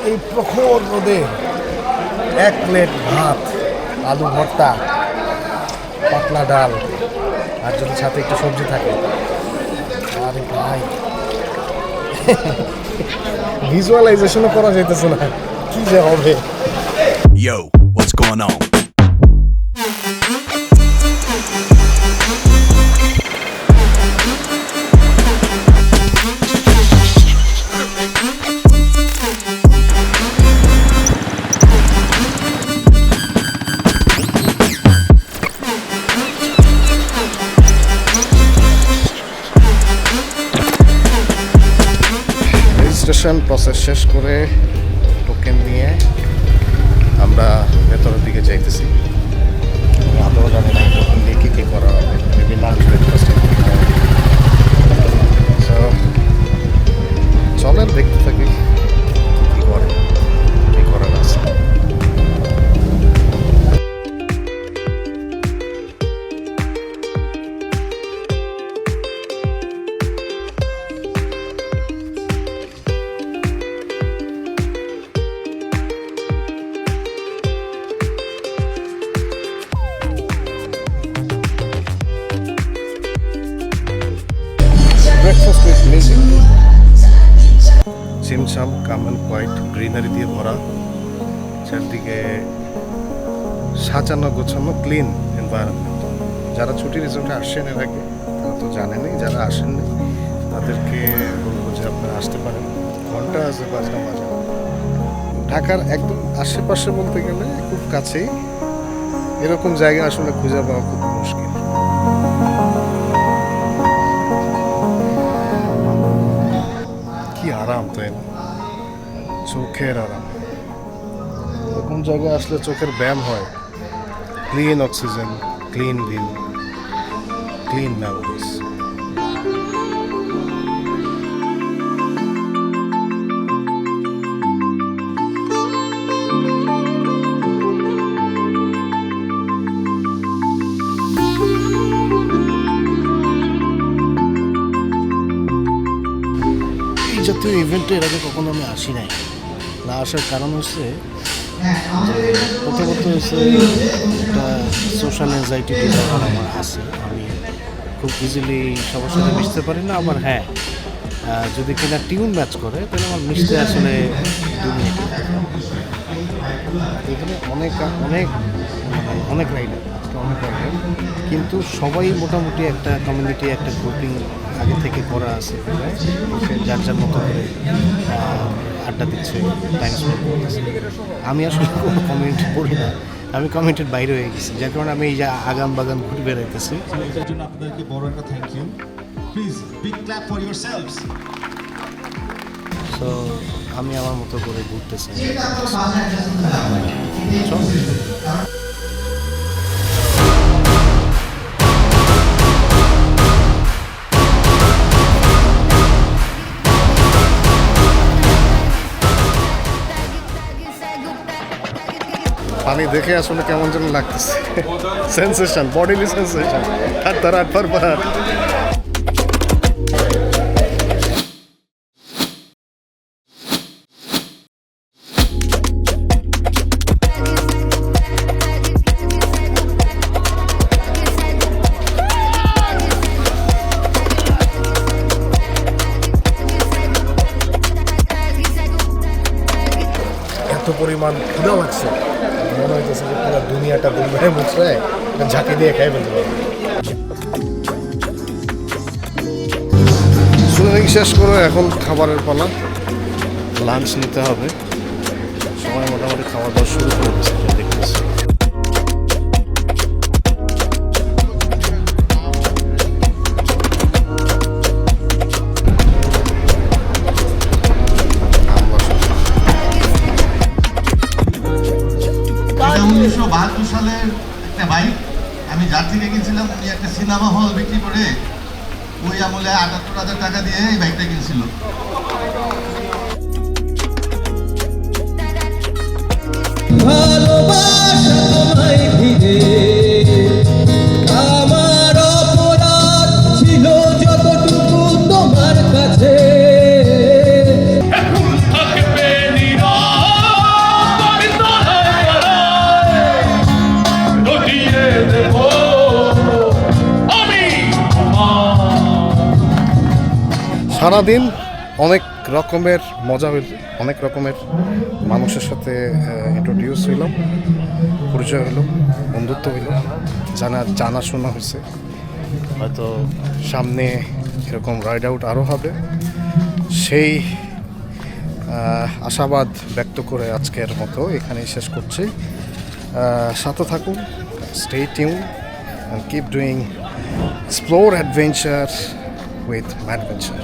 এই প্রখর রোদে এক প্লেট ভাত, আলু ভর্তা, পাতলা ডাল, আর যদি সাথে একটু সবজি থাকে, আরে ভাই ভিজুয়ালাইজেশনও করা যাইতেছে না কি যে হবে। Yo, what's going on? Registration process শেষ করে টোকেন নিয়ে আমরা ভেতরের দিকে যাইতেছি। আদৌ জানি না টোকেন দিয়ে কী কী করা হবে, মেবি লাঞ্চ ব্রেকফাস্ট। সো চলেন দেখতে থাকি কী করে, কী করার আছে। ব্রেকফাস্ট উইথ মিউজিক, ছিমছাম কামেল হোয়াইট গ্রিনারি দিয়ে ভরা, চারদিকে সাজানো গোছানো ক্লিন এনভায়রনমেন্ট। যারা ছুটি রিসোর্টে আসছেন এর আগে তারা তো জানেনই, যারা আসেননি তাদেরকে বলবো যে আপনারা আসতে পারেন। ঘন্টা আছে 5টা বাজে। ঢাকার একদম আশেপাশে বলতে গেলে খুব কাছেই এরকম জায়গা আসলে খুঁজে পাওয়া খুব মুশকিল। কি আরাম, তাই না? চোখের আরাম। এরকম জায়গায় আসলে চোখের ব্যায়াম হয়। Clean oxygen, clean view, clean memories. জাতীয় ইভেন্টে এর আগে কখনো আমি আসি নাই। না আসার কারণ হচ্ছে প্রথমত হচ্ছে একটা সোশ্যাল অ্যাংজাইটি ডিসঅর্ডার আমার আছে। আমি খুব ইজিলি সবার সাথে মিশতে পারি না। আমার হ্যাঁ, যদি কিনা টিউন ম্যাচ করে তাহলে আমার মিশতে আসলে 2 মিনিট। এখানে অনেক অনেক অনেক রাইডার, অনেক রাইডার, কিন্তু সবাই মোটামুটি একটা কমিউনিটি, একটা গ্রুপিং আগে থেকে করা আছে। সে যার যার মতো করে আড্ডা দিচ্ছে, টাইম স্পেন্ড করতেছে। আমি আসলে কোনো কমিউনিটি পড়ি না, আমি কমিউনিটির বাইরে হয়ে গেছি, যার কারণে আমি এই যে আগাম বাগান ঘুরে বেড়াইতেছি। এটার জন্য আপনাদেরকে বড় একটা thank you. Please big clap for yourselves. So আমি আমার মতো করে ঘুরতেছি। পানি দেখে আসলে কেমন যেন লাগতেছে, সেন্সেশন, বডিলি সেন্সেশন, আর তার আট পার পার। এত পরিমাণ ক্ষুধা লাগছে, মনে হইতেছে যে পুরো দুনিয়াটা দুনিয়ায় মুছড়ায় ঝাঁকি দিয়ে খাই ফেলতে পারবে। সুইমিং শেষ করে এখন খাবারের পালা, লাঞ্চ নিতে হবে। সময় মোটামুটি খাওয়া দাওয়া শুরু করছে দেখতেছি। সালের একটা বাইক আমি যার থেকে কিনছিলাম, উনি একটা সিনেমা হল বিক্রি করে ওই আমলে ৭৮,০০০ টাকা দিয়ে এই বাইকটা কিনছিল। ভালোবাসা তোমায় ঘিরে আমার অপরাধ ছিল যতটুকু তোমার কাছে। থাকবে নীরব সারাদিন অনেক রকমের মজা হইল, অনেক রকমের মানুষের সাথে ইন্ট্রোডিউস হইলাম, পরিচয় হলো, বন্ধুত্ব হইল, জানাশোনা হয়েছে। হয়তো সামনে এরকম রাইড আউট আরও হবে, সেই আশাবাদ ব্যক্ত করে আজকের মতো এখানেই শেষ করছি। সাথে থাকুন, stay tune and keep doing explore adventure with Madventure.